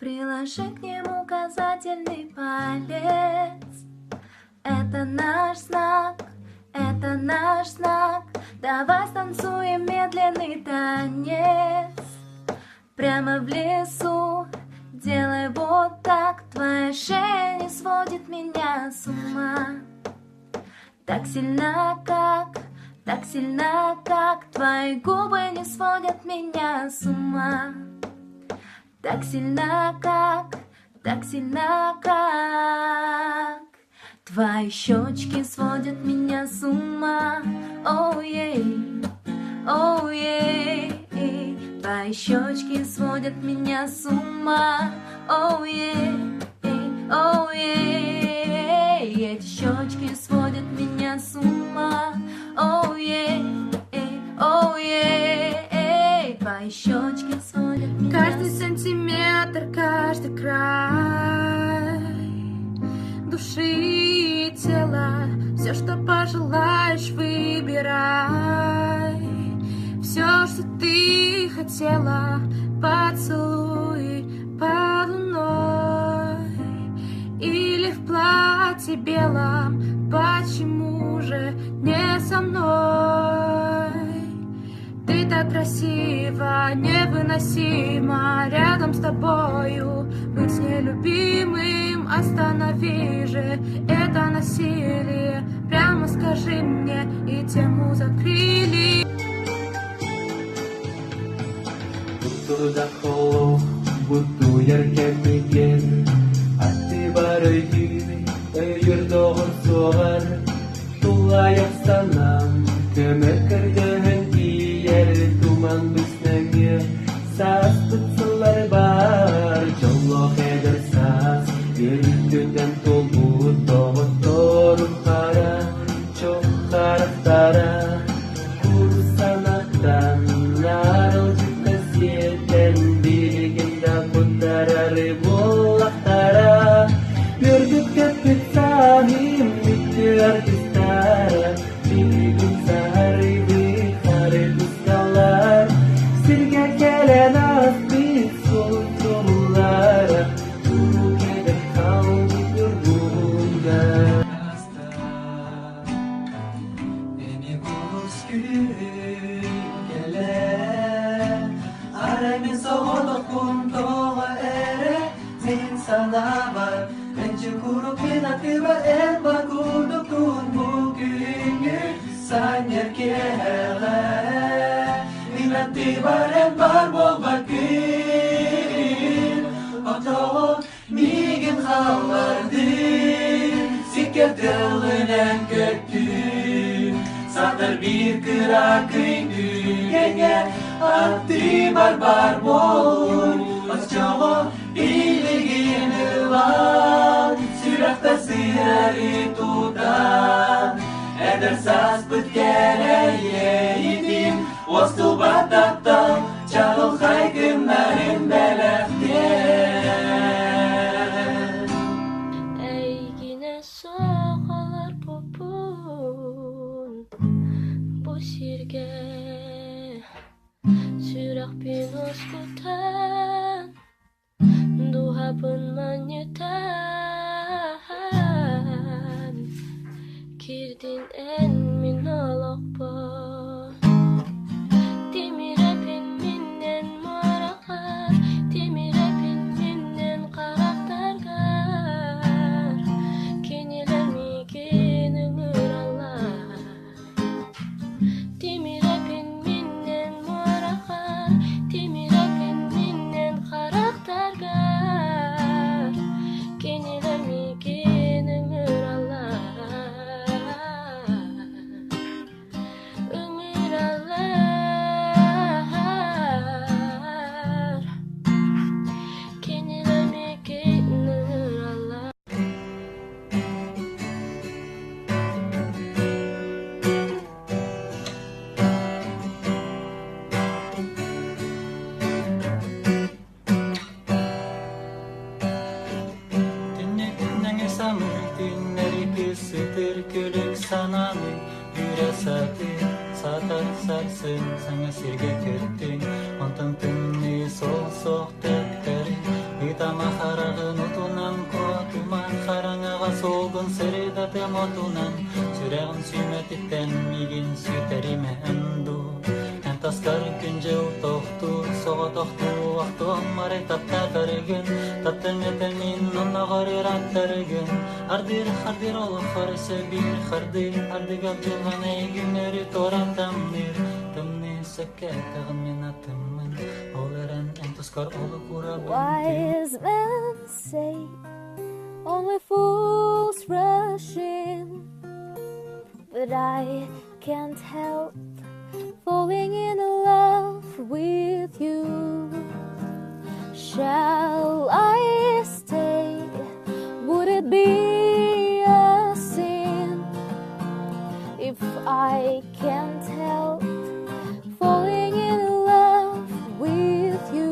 Приложи к нему указательный палец. Это наш знак, это наш знак. Давай станцуем медленный танец. Прямо в лесу делай вот так. Твоя шея не сводит меня с ума. Так сильно, как твои губы не сводят меня с ума. Так сильно, как твои щечки сводят меня с ума. Оу-ей, оу-ей, твои щечки сводят меня с ума. Оу-ей, оу-ей, эти щечки сводят меня с ума. Оу-ей, оу-ей, твои щечки сводят меня. Каждый сантиметр, каждый край души и тела, все, что пожелаешь, выбирай. Все, что ты хотела, поцелуй под луной или в платье белом. Почему же не со мной? Ты так красива, невыносимо рядом с тобою быть нелюбимым. Останови же это насилие, прямо скажи мне, и тему закрыли. Butuh dakholo, butuh yerken bigen, hati barai diri, yurdoğun soğar, tulayak sanam, kemekerden yer tuman bisnenge, sas tutsular bar, jolloh eder sas, yürütünden tolbu doğut torun kara, çok karaktara, kursanaktan narıl dan bikinda putara ribolak tara birdut kepit sahim bitir artistara bikin sehari hari duskalar sirga kelen asbi sultulara turu kedek kau bitur bunda ini kurus sanabar mencukuru kena tiba bagudu kun bukingi sanyar kehela ina tiba barbol bakin oto migin halardi sikedelen kötü sadar bir kırakın dünyaya ati barbar bol Ascawa iligin ilan Sürekte sirari tutan Eder sas bitkereye yidim Wastu batatam Çağıl haykınların belekten Ey yine soğalar popun Bu sirge Sürek pinus kutan Duha pun menyetan Kirdin en minolok pun Timirepin minnen marakar Timirepin minnen karaktergar Kiniler mikin ömür Allah Timirepin minnen marakar Timirepin minnen karaktergar Kiniler mikin ömür Allah Ömür Allah Kiniler mikin ömür Allah Türkülük sananı yüresati satar sarsın sana sirge kettin Ontun tünni sol soğuk tekleri тамахарагын утунан котуман хараңага солгун сырыдатым отунан сүрегин сүймөтиттен мигин сүйтериме энду таскар күнже утокту сого токту акту маре таптаргын таптеметемин ноннагары раттаргын ардир хардир олохор себир хардир ардыгап жылган эйгүнөрү торантамныр тымны секетагын мен атымын олерен энтускар олу курабын. Wise men say only fools rush in, but I can't help falling in love with you. Shall I stay? Would it be a sin if I can't help falling in love with you?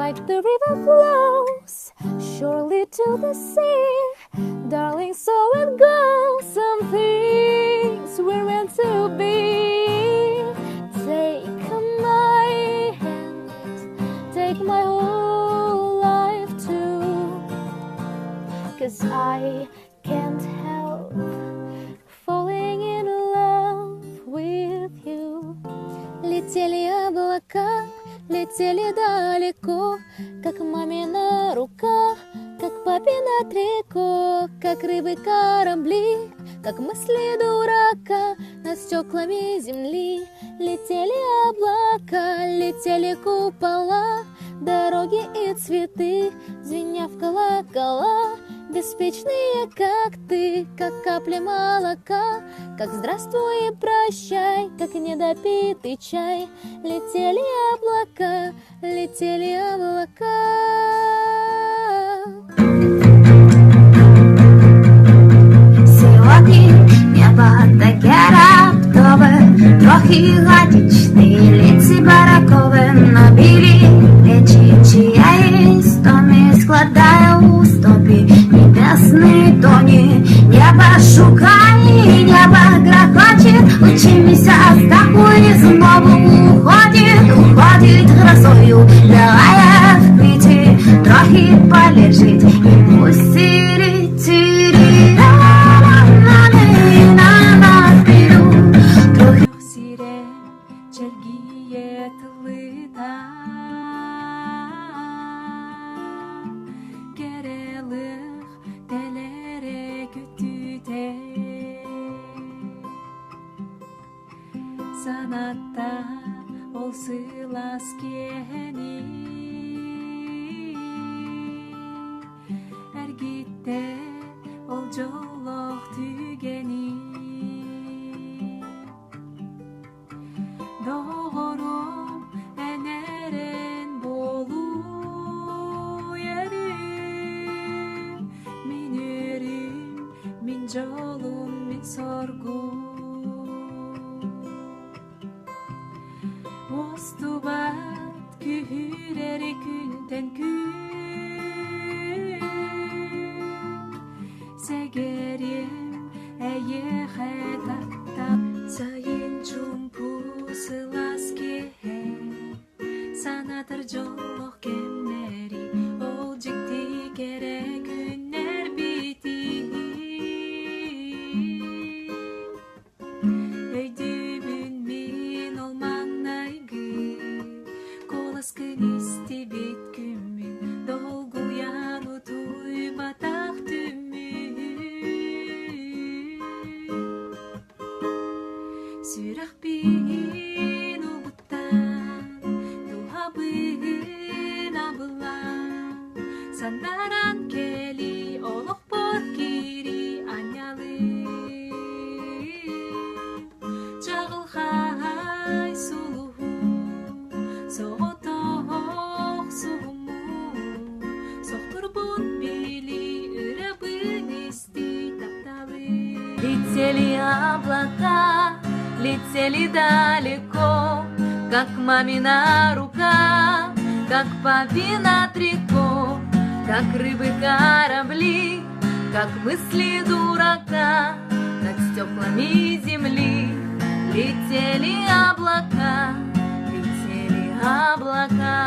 Like the river flows surely to the sea, darling, so it goes. Some things we're meant to be. Take my hand, take my whole life too, 'cause I can't help falling in love with you. Летели облака, летели далеко, как мамина рука, как папина трико, как рыбы корабли, как мысли дурака над стеклами земли. Летели облака, летели купола, дороги и цветы, звеня в колокола, беспечные, как ты, как капли молока, как здравствуй и прощай, как недопитый чай. Летели облака, летели облака. Сьогодні небо таке раптове, трохи готичне, ліці баракове, на білі плечі чиясь томі складає у стопі небесний тоні. Небо шукає, небо грохоче, учимося з такої знову уходить грозою, давай впити, трохи полежить і пустить. Сирен чергие тылыта, керелых телере күтүте. Санатта ол сыйлас кени, эргитте ол жолок түгени. Doğurum eneren bolu yerim, min yürüm, min jolum, min sorgum. Ostubat kühüreri күнтен күн, сегерим эйе хэтаттам сайын чумпу сыласке санатыр жолок кемнери ол жикти керек күннер бити өйдүбүн мен ол маңнайгы коласкын исти бит күмүн долгу яну туй батак түмүн сүрах бин убуттан тухабын абылан сандаран кели олох бор кири анялы чагылхай сулуху соотох суму соктурбун били ырабын исти тапталы. Летели облака, летели далеко, как мамина рука, как папина трико, как рыбы корабли, как мысли дурака над стеклами земли. Летели облака, летели облака.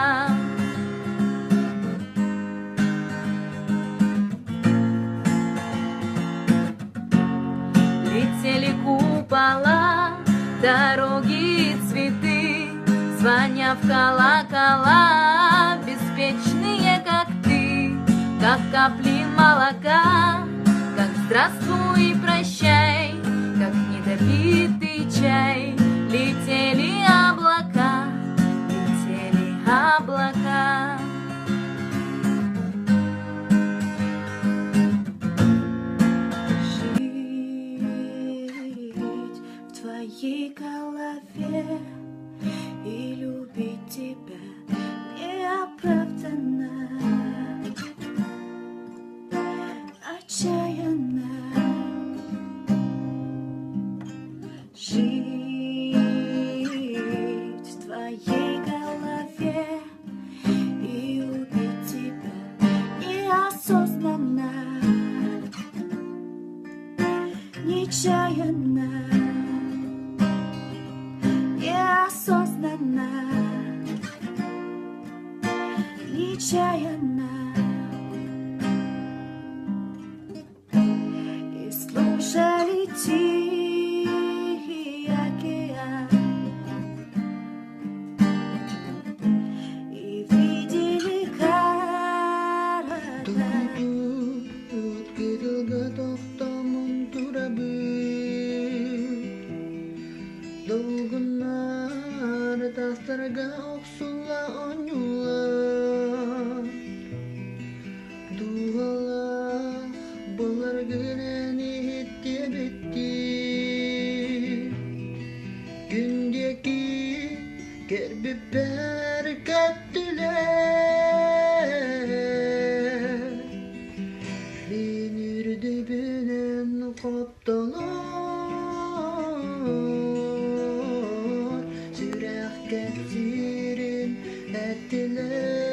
в колокола, беспечные, как ты, как капли молока, как здравствуй и прощай, как недопитый чай. Летели облака, летели облака. Жить в твоей голове и любить тебя неоправданно, отчаянно. Жить в твоей голове и любить тебя неосознанно, нечаянно, неосознанно, нечаянно. И слушали тихий океан, и видели города. Кирилга тоқтамын турабы Долгунар тастарға оқсула оңула Дуғала болар гүләні етте бітті Күндекі кербі бәркәттілер Мен үрді бінен қопталар Сүрәқ кәтсірін әттілер